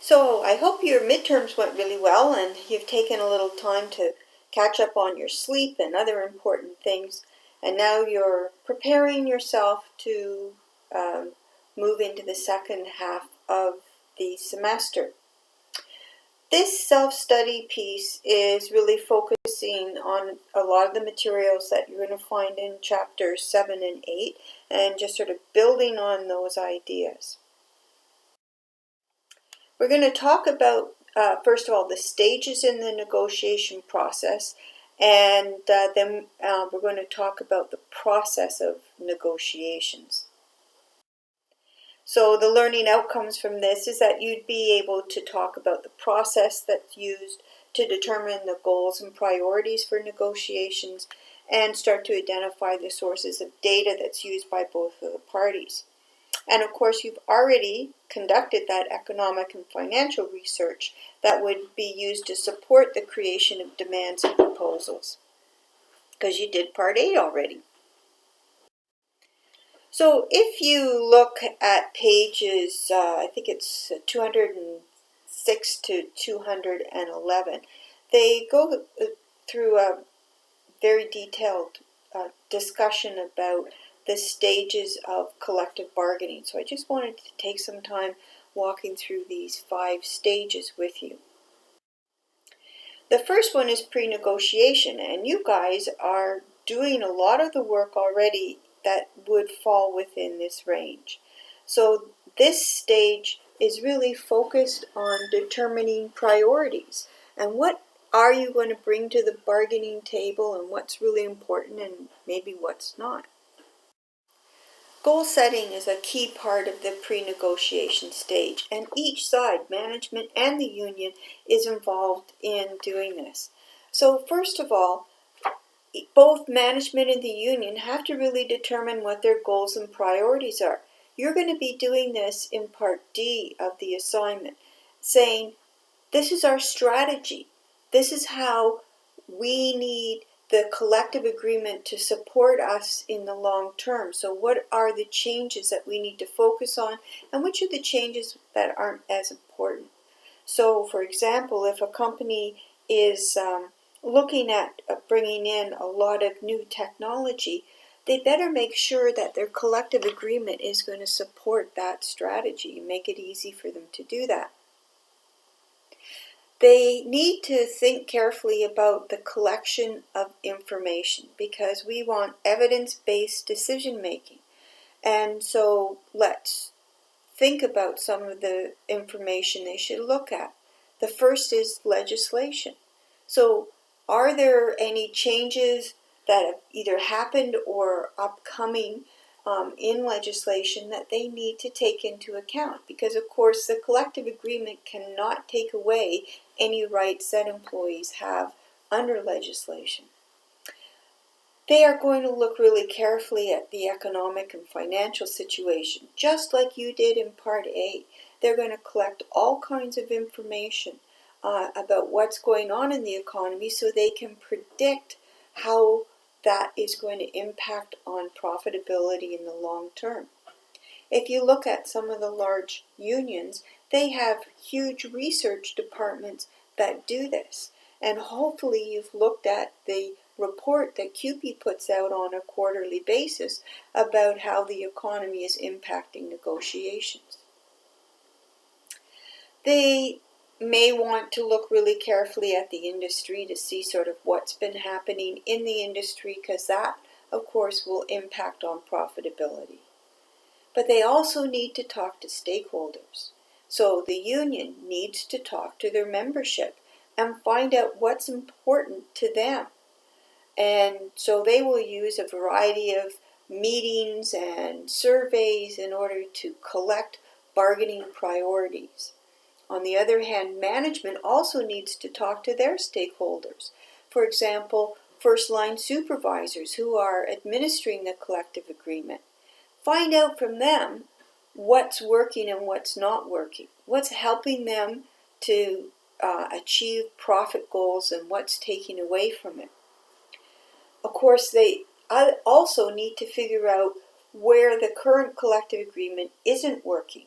So I hope your midterms went really well and you've taken a little time to catch up on your sleep and other important things. And now you're preparing yourself to move into the second half of the semester. This self-study piece is really focusing on a lot of the materials that you're going to find in chapters 7 and 8 and just sort of building on those ideas. We're going to talk about, first of all, the stages in the negotiation process, and then we're going to talk about the process of negotiations. So the learning outcomes from this is that you'd be able to talk about the process that's used to determine the goals and priorities for negotiations and start to identify the sources of data that's used by both of the parties. And of course, you've already conducted that economic and financial research that would be used to support the creation of demands and proposals, because you did part 8 already. So if you look at pages, I think it's 206 to 211, they go through a very detailed discussion about the stages of collective bargaining. So I just wanted to take some time walking through these 5 stages with you. The first one is pre-negotiation, and you guys are doing a lot of the work already that would fall within this range. So this stage is really focused on determining priorities and what are you going to bring to the bargaining table and what's really important and maybe what's not. Goal setting is a key part of the pre-negotiation stage, and each side, management and the union, is involved in doing this. So first of all, both management and the union have to really determine what their goals and priorities are. You're going to be doing this in part D of the assignment, saying, this is our strategy. This is how we need the collective agreement to support us in the long term. So what are the changes that we need to focus on, and which are the changes that aren't as important? So for example, if a company is looking at bringing in a lot of new technology, they better make sure that their collective agreement is going to support that strategy and make it easy for them to do that. They need to think carefully about the collection of information because we want evidence-based decision making. And so let's think about some of the information they should look at. The first is legislation. So are there any changes that have either happened or upcoming in legislation that they need to take into account? Because of course the collective agreement cannot take away any rights that employees have under legislation. They are going to look really carefully at the economic and financial situation, just like you did in Part A. They're going to collect all kinds of information about what's going on in the economy so they can predict how that is going to impact on profitability in the long term. If you look at some of the large unions, they have huge research departments that do this. And hopefully you've looked at the report that CUPE puts out on a quarterly basis about how the economy is impacting negotiations. They may want to look really carefully at the industry to see sort of what's been happening in the industry, because that, of course, will impact on profitability. But they also need to talk to stakeholders. So the union needs to talk to their membership and find out what's important to them. And so they will use a variety of meetings and surveys in order to collect bargaining priorities. On the other hand, management also needs to talk to their stakeholders. For example, first-line supervisors who are administering the collective agreement. Find out from them what's working and what's not working, what's helping them to achieve profit goals and what's taking away from it. Of course, they also need to figure out where the current collective agreement isn't working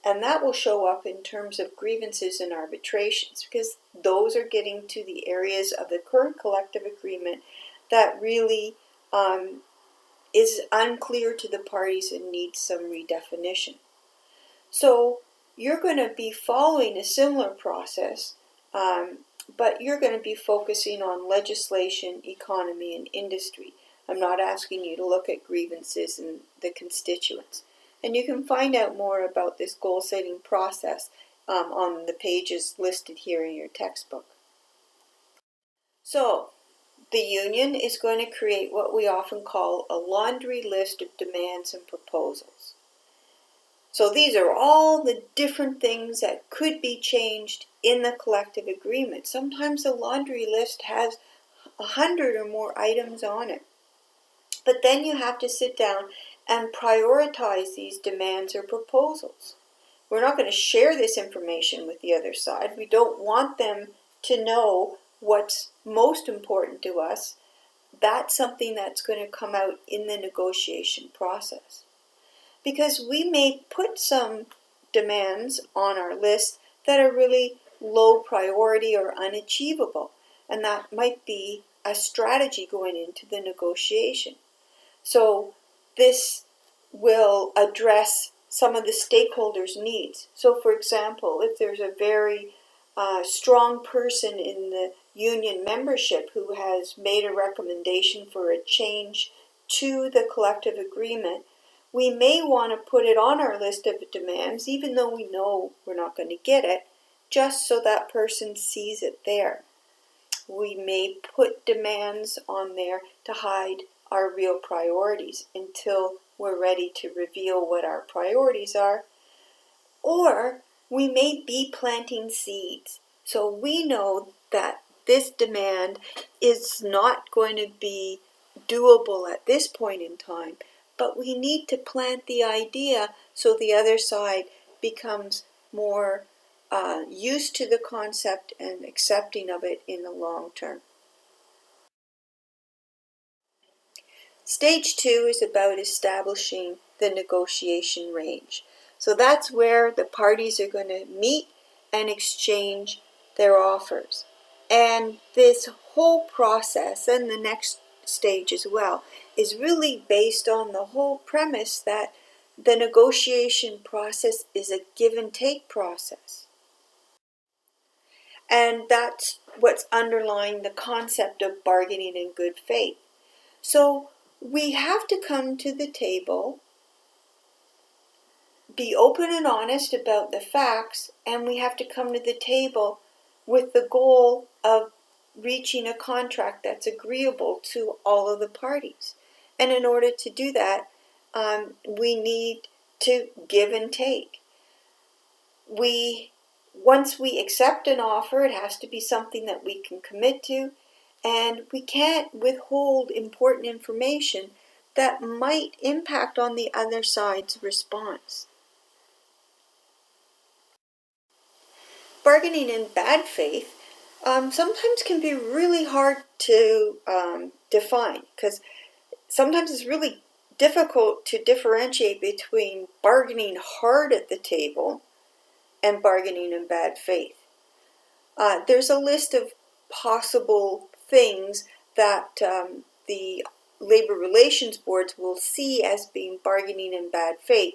And that will show up in terms of grievances and arbitrations, because those are getting to the areas of the current collective agreement that really is unclear to the parties and needs some redefinition. So you're going to be following a similar process, but you're going to be focusing on legislation, economy, and industry. I'm not asking you to look at grievances and the constituents. And you can find out more about this goal-setting process on the pages listed here in your textbook. So, the union is going to create what we often call a laundry list of demands and proposals. So these are all the different things that could be changed in the collective agreement. Sometimes the laundry list has 100 or more items on it. But then you have to sit down and prioritize these demands or proposals. We're not going to share this information with the other side. We don't want them to know what's most important to us. That's something that's going to come out in the negotiation process. Because we may put some demands on our list that are really low priority or unachievable, and that might be a strategy going into the negotiation. So this will address some of the stakeholders' needs. So for example, if there's a very strong person in the union membership who has made a recommendation for a change to the collective agreement, we may want to put it on our list of demands, even though we know we're not going to get it, just so that person sees it there. We may put demands on there to hide our real priorities until we're ready to reveal what our priorities are. Or we may be planting seeds. So we know that this demand is not going to be doable at this point in time, but we need to plant the idea so the other side becomes more used to the concept and accepting of it in the long term. Stage 2 is about establishing the negotiation range. So that's where the parties are going to meet and exchange their offers. And this whole process, and the next stage as well, is really based on the whole premise that the negotiation process is a give and take process. And that's what's underlying the concept of bargaining in good faith. So we have to come to the table, be open and honest about the facts, and we have to come to the table with the goal of reaching a contract that's agreeable to all of the parties. And in order to do that, we need to give and take. Once we accept an offer, it has to be something that we can commit to, and we can't withhold important information that might impact on the other side's response. Bargaining in bad faith sometimes can be really hard to define, because sometimes it's really difficult to differentiate between bargaining hard at the table and bargaining in bad faith. There's a list of possible things that the labor relations boards will see as being bargaining in bad faith.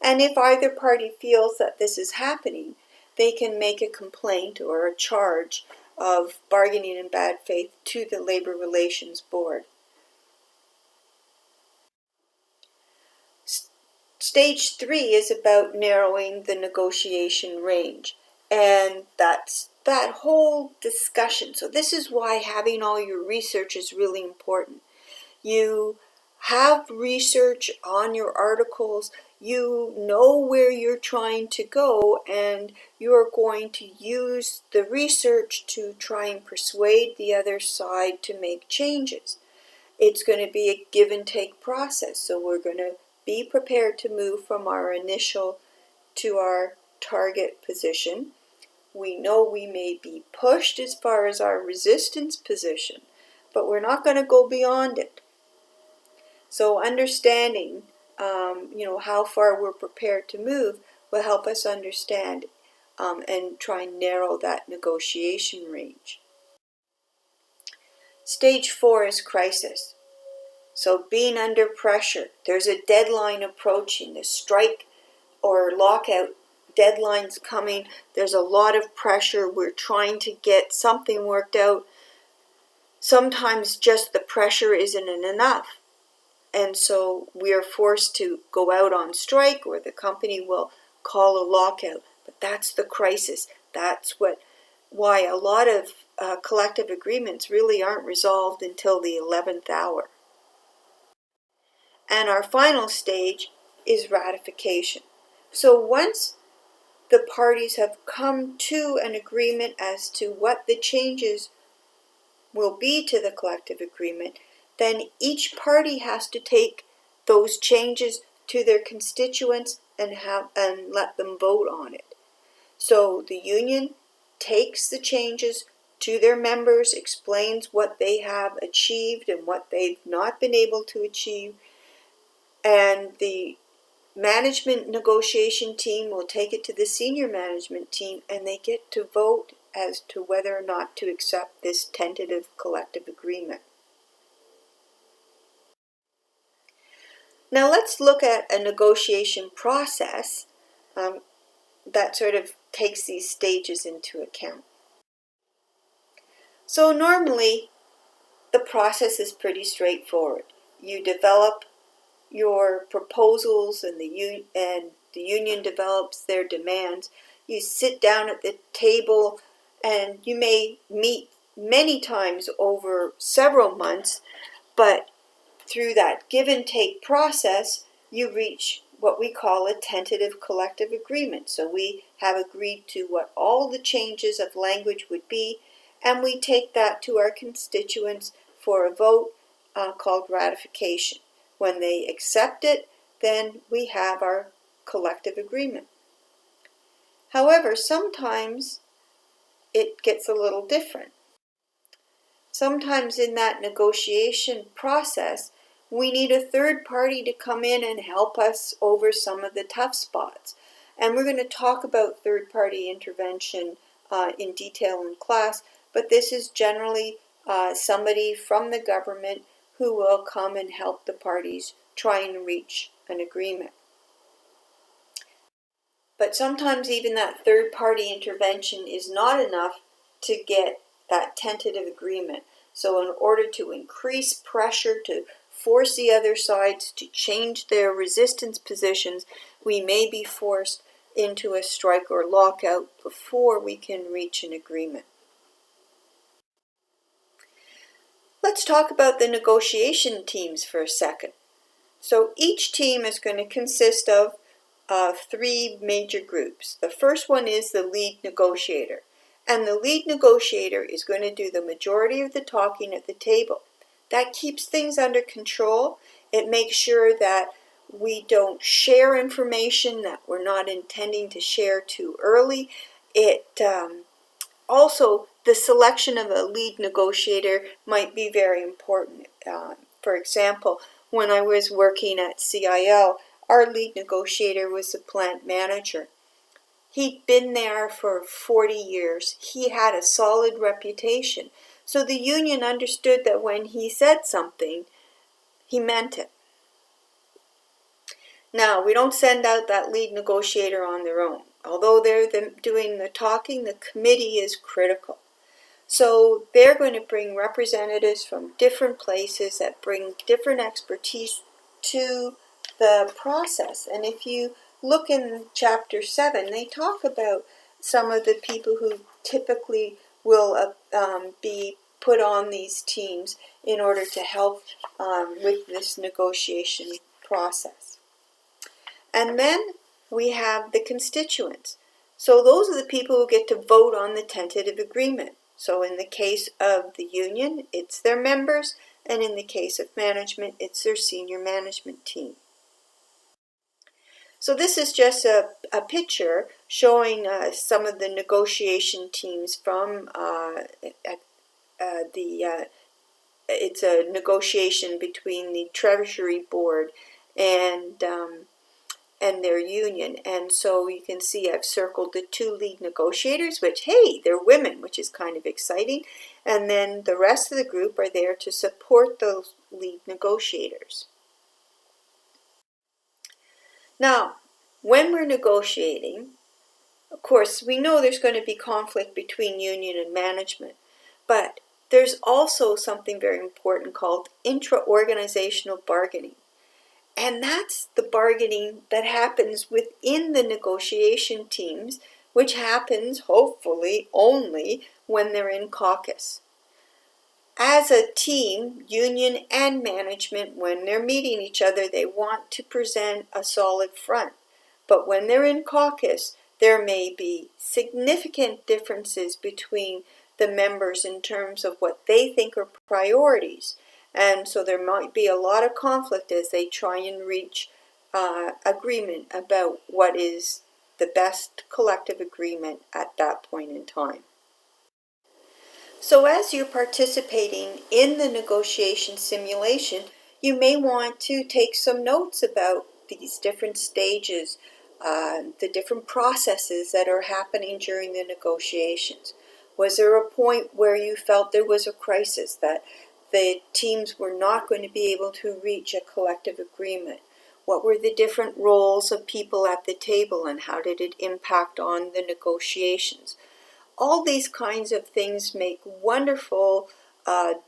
And if either party feels that this is happening, they can make a complaint or a charge of bargaining in bad faith to the labor relations board. Stage 3 is about narrowing the negotiation range, and that's that whole discussion. So this is why having all your research is really important. You have research on your articles, you know where you're trying to go, and you're going to use the research to try and persuade the other side to make changes. It's going to be a give and take process, so we're going to be prepared to move from our initial to our target position. We know we may be pushed as far as our resistance position, but we're not going to go beyond it. So understanding how far we're prepared to move will help us understand and try and narrow that negotiation range. Stage 4 is crisis. So being under pressure, there's a deadline approaching, the strike or lockout deadline's coming, there's a lot of pressure, we're trying to get something worked out. Sometimes just the pressure isn't enough, and so we are forced to go out on strike, or the company will call a lockout. But that's the crisis. That's why a lot of collective agreements really aren't resolved until the 11th hour. And our final stage is ratification. So once the parties have come to an agreement as to what the changes will be to the collective agreement, then each party has to take those changes to their constituents and let them vote on it. So the union takes the changes to their members, explains what they have achieved and what they've not been able to achieve, and the management negotiation team will take it to the senior management team, and they get to vote as to whether or not to accept this tentative collective agreement. Now let's look at a negotiation process that sort of takes these stages into account. So normally the process is pretty straightforward. You develop your proposals and the union develops their demands. You sit down at the table and you may meet many times over several months, but through that give and take process, you reach what we call a tentative collective agreement. So we have agreed to what all the changes of language would be, and we take that to our constituents for a vote called ratification. When they accept it, then we have our collective agreement. However, sometimes it gets a little different. Sometimes in that negotiation process, we need a third party to come in and help us over some of the tough spots. And we're going to talk about third party intervention in detail in class, but this is generally somebody from the government who will come and help the parties try and reach an agreement. But sometimes even that third party intervention is not enough to get that tentative agreement. So in order to increase pressure, to force the other sides to change their resistance positions, we may be forced into a strike or lockout before we can reach an agreement. Let's talk about the negotiation teams for a second. So each team is going to consist of three major groups. The first one is the lead negotiator. And the lead negotiator is going to do the majority of the talking at the table. That keeps things under control. It makes sure that we don't share information that we're not intending to share too early. Also, the selection of a lead negotiator might be very important. For example, when I was working at CIL, our lead negotiator was the plant manager. He'd been there for 40 years. He had a solid reputation. So the union understood that when he said something, he meant it. Now, we don't send out that lead negotiator on their own. Although they're doing the talking, the committee is critical. So they're going to bring representatives from different places that bring different expertise to the process. And if you look in Chapter 7, they talk about some of the people who typically will be put on these teams in order to help with this negotiation process. And then we have the constituents. So those are the people who get to vote on the tentative agreement. So in the case of the union, it's their members, and in the case of management, it's their senior management team. So this is just a picture showing some of the negotiation teams from it's a negotiation between the Treasury Board and and their union. And so you can see I've circled the 2 lead negotiators, which, hey, they're women, which is kind of exciting. And then the rest of the group are there to support those lead negotiators. Now, when we're negotiating, of course, we know there's going to be conflict between union and management, but there's also something very important called intra-organizational bargaining. And that's the bargaining that happens within the negotiation teams, which happens, hopefully, only when they're in caucus. As a team, union and management, when they're meeting each other, they want to present a solid front. But when they're in caucus, there may be significant differences between the members in terms of what they think are priorities. And so there might be a lot of conflict as they try and reach agreement about what is the best collective agreement at that point in time. So as you're participating in the negotiation simulation, you may want to take some notes about these different stages, the different processes that are happening during the negotiations. Was there a point where you felt there was a crisis, that the teams were not going to be able to reach a collective agreement? What were the different roles of people at the table, and how did it impact on the negotiations? All these kinds of things make wonderful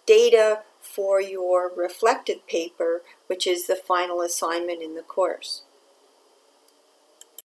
data for your reflective paper, which is the final assignment in the course.